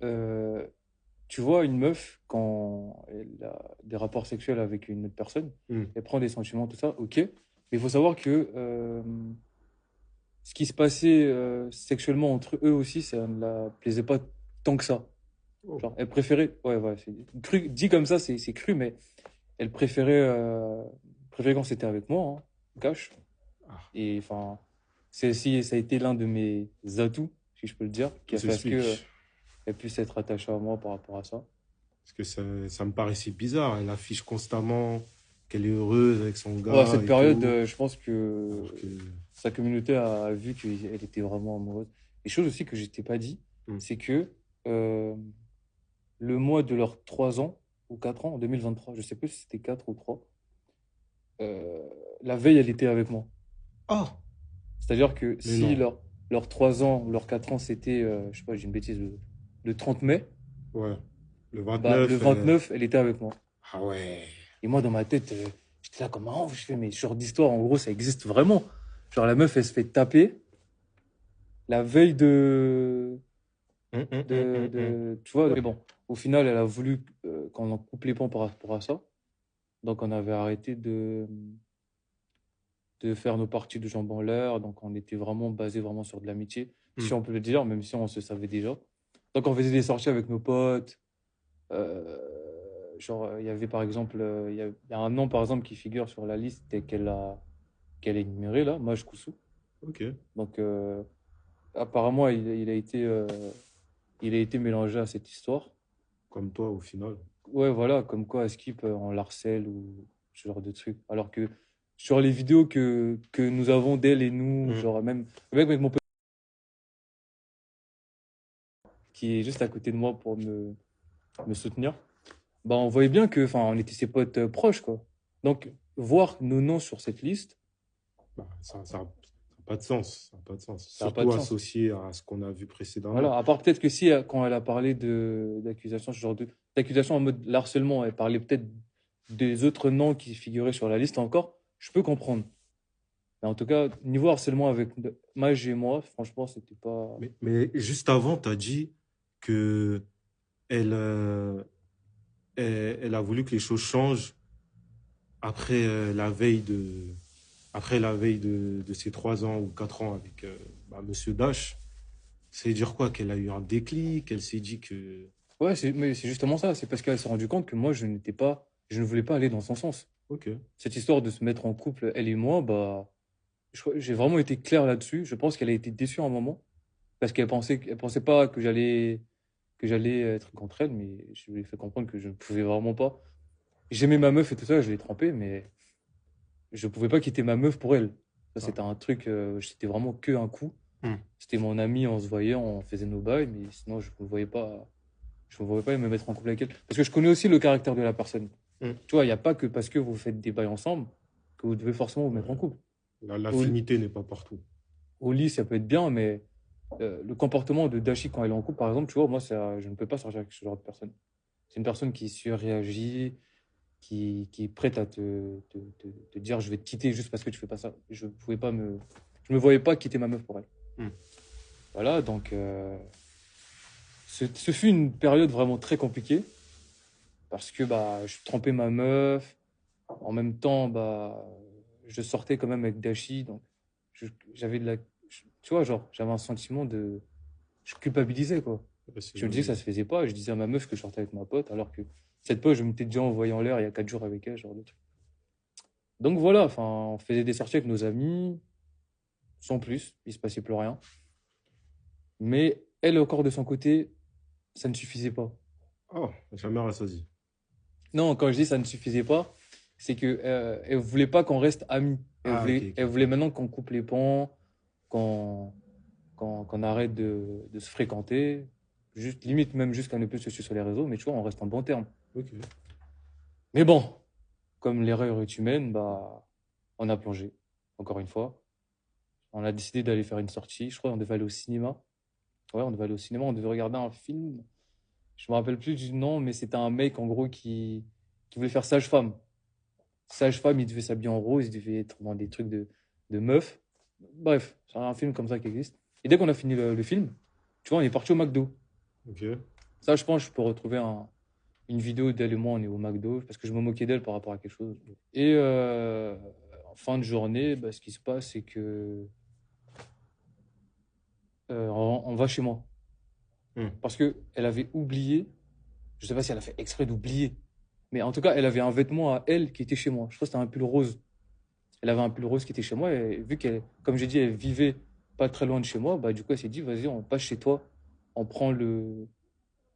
euh, tu vois une meuf, quand elle a des rapports sexuels avec une autre personne, Hmm. elle prend des sentiments, tout ça, ok. Mais il faut savoir que ce qui se passait sexuellement entre eux aussi, ça ne la plaisait pas tant que ça. Oh. Genre, elle préférait, ouais, c'est cru, dit comme ça, c'est cru, mais elle préférait quand c'était avec moi, hein, cash. Ah, Et enfin, c'est aussi, ça a été l'un de mes atouts, si je peux le dire, qui tout a fait à ce que s'explique. elle puisse être attachée à moi par rapport à ça. Parce que ça me paraissait bizarre. Elle affiche constamment qu'elle est heureuse avec son Ouais, à gars cette et période, tout. je pense que Alors que. sa communauté a vu qu'elle était vraiment amoureuse. Et chose aussi que je t'ai pas dit, Hmm. c'est que euh, le mois de leurs 3 ans ou 4 ans, en 2023, je sais plus si c'était 4 ou 3, euh, la veille, elle était avec moi. Ah, C'est-à-dire que mais si non. leurs 3 ans ou leurs 4 ans, c'était, je sais pas, j'ai une bêtise, le 30 mai, Ouais. Le bah, le 29. 29, elle était avec moi. Ah ouais. Et moi, dans ma tête, j'étais là, comment je fais, mais ce genre d'histoire, en gros, ça existe vraiment. Genre, la meuf, elle se fait taper la veille Hum. tu vois, mais bon, au final, elle a voulu qu'on en coupe les ponts par rapport à ça. Donc, on avait arrêté de faire nos parties de jambes en l'air. Donc, on était vraiment basé vraiment sur de l'amitié, si Hum. on peut le dire, même si on se savait déjà. Donc, on faisait des sorties avec nos potes. Euh, genre, il y avait par exemple, il y a un nom par exemple qui figure sur la liste et qu'elle a énuméré là, Maj Koussou. Ok. Donc, apparemment, il a été mélangé à cette histoire. Comme toi au final. Ouais, voilà, comme quoi Skip on l'harcèle ou ce genre de truc. Alors que sur les vidéos que nous avons d'elle et nous, Hum. genre même avec mon pote qui est juste à côté de moi pour me soutenir, bah on voyait bien que, enfin, on était ses potes proches, quoi. Donc, voir nos noms sur cette liste, Bah, ça a pas de sens. Ça a pas de sens. ça n'a pas de Surtout sens. associé à ce qu'on a vu précédemment. Voilà, à part peut-être que si, quand elle a parlé d'accusations, ce genre d'accusations en mode harcèlement, elle parlait peut-être des autres noms qui figuraient sur la liste encore, je peux comprendre. Mais en tout cas, niveau harcèlement avec Maj et moi, franchement, c'était pas. Mais juste avant, tu as dit que elle, elle a voulu que les choses changent après après la veille de ses 3 ans ou 4 ans avec Monsieur Dash. C'est dire quoi? Qu'elle a eu un déclic, qu'elle s'est dit que. Ouais, mais c'est justement ça. C'est parce qu'elle s'est rendue compte que moi, je ne voulais pas aller dans son sens. Ok. Cette histoire de se mettre en couple, elle et moi, bah, j'ai vraiment été clair là-dessus. Je pense qu'elle a été déçue à un moment parce qu'elle pensait pas que j'allais être contre elle, mais je lui ai fait comprendre que je ne pouvais vraiment pas. J'aimais ma meuf et tout ça, je l'ai trompée, mais je pouvais pas quitter ma meuf pour elle. Ça, Ah. c'était un truc, c'était vraiment que un coup. Hmm. C'était mon ami, on se voyait, on faisait nos bails, mais sinon, je ne voyais pas me mettre en couple avec elle. Parce que je connais aussi le caractère de la personne. Hmm. Tu vois, il n'y a pas que parce que vous faites des bails ensemble que vous devez forcément vous mettre en Ouais. couple. Au, L'affinité n'est pas partout. au lit, ça peut être bien, mais le comportement de Dashi quand elle est en couple, par exemple, tu vois, moi, je ne peux pas sortir avec ce genre de personne. C'est une personne qui surréagit, qui est prête à te dire je vais te quitter juste parce que tu fais pas ça. Je me voyais pas quitter ma meuf pour elle. Hmm. Voilà, donc ce fut une période vraiment très compliquée parce que bah, je trompais ma meuf. En même temps, bah, je sortais quand même avec Dashi, donc j'avais tu vois, genre, j'avais un sentiment de, je culpabilisais, quoi. Ouais, c'est Je me disais que ça logique. se faisait pas, je disais à ma meuf que je sortais avec ma pote, alors que cette pote, je m'étais déjà envoyé en l'air il y a 4 jours avec elle, genre de truc. Donc voilà, enfin, on faisait des sorties avec nos amis, sans plus, il se passait plus rien. Mais elle, encore de son côté, ça ne suffisait pas. Oh, jamais rassasie. Non, quand je dis ça ne suffisait pas, c'est que elle voulait pas qu'on reste amis. Ah, ok, Elle ok. voulait maintenant qu'on coupe les ponts, qu'on qu'on arrête de se fréquenter, juste limite même jusqu'à ne plus se suivre sur les réseaux, mais tu vois, on reste en bon terme. Ok. Mais bon, comme l'erreur est humaine, bah, on a plongé, encore une fois. On a décidé d'aller faire une sortie. Je crois qu'on devait aller au cinéma. Ouais, on devait aller au cinéma, on devait regarder un film. Je me rappelle plus du nom, mais c'était un mec en gros qui voulait faire sage-femme. Sage-femme, il devait s'habiller en rose, il devait être dans des trucs de meuf. Bref, c'est un film comme ça qui existe. Et dès qu'on a fini le film, tu vois, on est parti au McDo. Ok. Ça, je pense, je peux retrouver une vidéo d'elle et moi, on est au McDo, parce que je me moquais d'elle par rapport à quelque chose. Et en fin de journée, bah, ce qui se passe, c'est que on va chez moi. Hmm. Parce que elle avait oublié, je sais pas si elle a fait exprès d'oublier, mais en tout cas, elle avait un vêtement à elle qui était chez moi. Je crois que c'était un pull rose. Elle avait un pull rose qui était chez moi, et vu qu'elle, comme j'ai dit, elle vivait pas très loin de chez moi, bah du coup, elle s'est dit, vas-y, on passe chez toi, on prend le,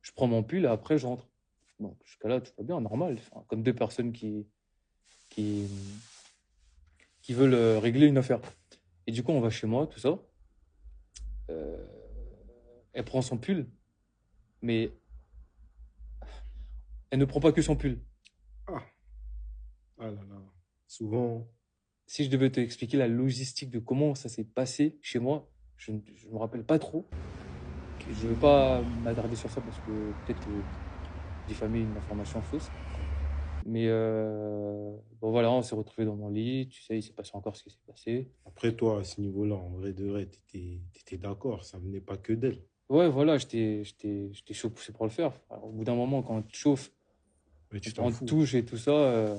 je prends mon pull et après je rentre. Donc jusqu'à là, tout va bien, normal. Enfin, comme deux personnes qui, qui veulent régler une affaire. Et du coup, on va chez moi, tout ça. Euh, Elle prend son pull, mais elle ne prend pas que son pull. Ah, ah là là. Souvent, Si je devais te expliquer la logistique de comment ça s'est passé chez moi, je ne me rappelle pas trop. Je ne veux pas m'attarder sur ça parce que peut-être que diffamer une information fausse. Mais bon voilà, on s'est retrouvés dans mon lit. Tu sais, il s'est passé encore ce qui s'est passé. après toi, à ce niveau-là, en vrai de vrai, t'étais d'accord, ça venait pas que d'elle. Ouais, voilà, j'étais chaud poussé pour le faire. Alors, au bout d'un moment, quand on te chauffe, Mais tu t'en on te fous. touche et tout ça,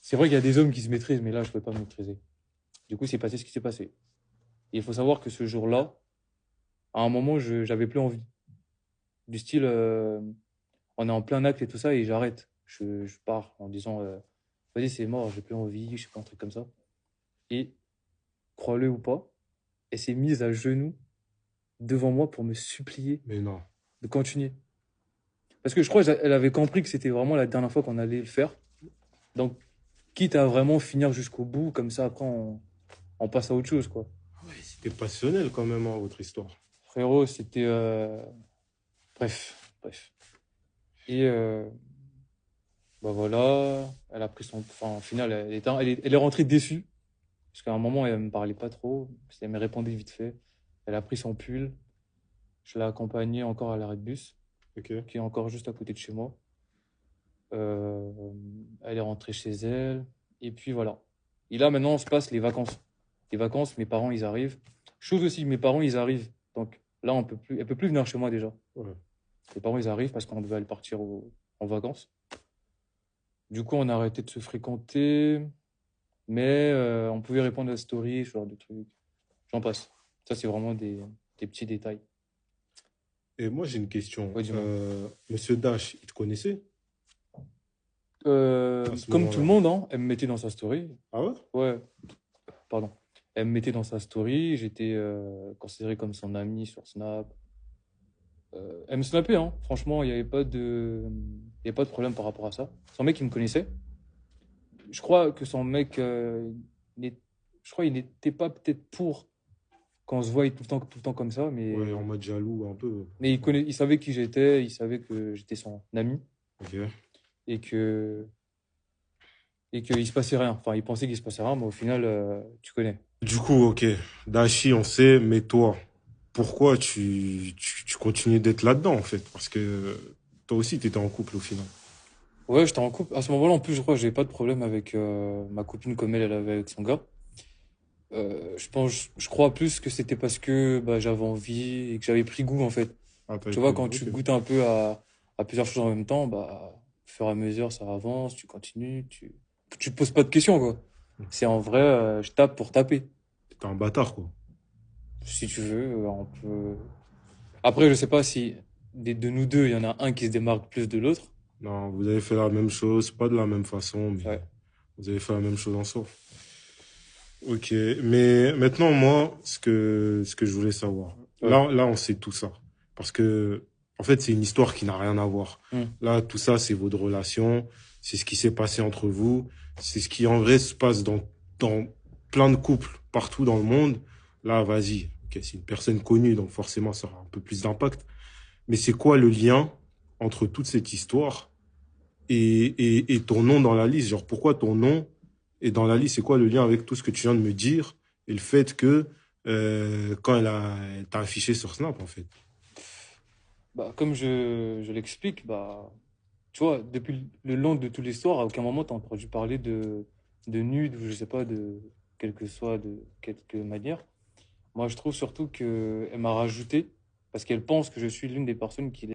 c'est vrai qu'il y a des hommes qui se maîtrisent, mais là, je ne peux pas me maîtriser. Du coup, c'est passé ce qui s'est passé. Et il faut savoir que ce jour-là, à un moment, j'avais plus envie. Du style, on est en plein acte et tout ça, et j'arrête. Je pars en disant, vas-y, c'est mort, j'ai plus envie, je sais pas, un truc comme ça. Et, crois-le ou pas, elle s'est mise à genoux devant moi pour me supplier Mais non. de continuer. Parce que je crois qu'elle avait compris que c'était vraiment la dernière fois qu'on allait le faire. Donc, quitte à vraiment finir jusqu'au bout, comme ça, après, on passe à autre chose, quoi. Ouais, c'était passionnel quand même, hein, votre histoire. Frérot, c'était... bref, bref. Et bah voilà, elle a pris son... Enfin, au final, elle est rentrée déçue. Parce qu'à un moment, elle me parlait pas trop. Elle me répondait vite fait. Elle a pris son pull. Je l'ai accompagnée encore à l'arrêt de bus, Ok. qui est encore juste à côté de chez moi. Euh, Elle est rentrée chez elle. Et puis voilà. Et là, maintenant, on se passe les vacances. Les vacances, mes parents, ils arrivent. Chose aussi, mes parents, ils arrivent. Donc là, on peut plus, elle peut plus venir chez moi déjà. Ouais. Les parents, ils arrivent parce qu'on devait aller partir en vacances. Du coup, on a arrêté de se fréquenter, mais on pouvait répondre à la story, ce genre de trucs. J'en passe. Ça, c'est vraiment des petits détails. Et moi, j'ai une question. Ouais, dis-moi. Monsieur Dash, il te connaissait à ce Comme tout le moment-là? monde, hein, elle me mettait dans sa story. Ah ouais? Ouais, pardon. Elle me mettait dans sa story. J'étais considéré comme son ami sur Snap. Elle me snappait, hein. Franchement, il y avait pas de problème par rapport à ça. Son mec, il me connaissait. Je crois que son mec, n'est- je crois qu'il n'était pas peut-être pour qu'on se voie tout le temps comme ça, Ouais, en mode jaloux un peu. mais Ouais. il savait qui j'étais, il savait que j'étais son ami Ok. et que et qu'il se passait rien. Enfin, il pensait qu'il se passait rien, mais au final, tu connais. Du coup, ok. Dashi, on sait, mais toi, pourquoi tu continues d'être là-dedans, en fait? Parce que toi aussi, tu étais en couple au final. Ouais, j'étais en couple. À ce moment-là, en plus, je crois que j'avais pas de problème avec ma copine comme elle avait avec son gars. Je crois plus que c'était parce que bah, j'avais envie et que j'avais pris goût en fait. Ah, t'avais Tu vois, pris. quand tu Ok. goûtes un peu à plusieurs choses en même temps, bah, au fur et à mesure, ça avance, tu continues, tu te poses pas de questions, quoi. C'est en vrai, je tape pour taper. T'étais un bâtard, quoi. Si tu veux, on peut. Après, je sais pas si de nous deux, il y en a un qui se démarque plus de l'autre. Non, vous avez fait la même chose, pas de la même façon, mais Ouais. vous avez fait la même chose en soi. Ok, mais maintenant, moi, ce que je voulais savoir. Ouais. Là, on sait tout ça. Parce que, en fait, c'est une histoire qui n'a rien à voir. Hmm. Là, tout ça, c'est votre relation, c'est ce qui s'est passé entre vous, c'est ce qui, en vrai, se passe dans plein de couples partout dans le monde. Là, vas-y. Ok, c'est une personne connue, donc forcément, ça aura un peu plus d'impact. Mais c'est quoi le lien entre toute cette histoire et ton nom dans la liste? Genre, pourquoi ton nom est dans la liste? C'est quoi le lien avec tout ce que tu viens de me dire et le fait que quand elle t'a affiché sur Snap, en fait? Bah, comme je l'explique, bah, tu vois, depuis le long de toute l'histoire, à aucun moment t'as entendu parler de nude ou je sais pas, quelle que soit, de quelque manière. Moi, je trouve surtout qu'elle m'a rajouté parce qu'elle pense que je suis l'une des personnes qui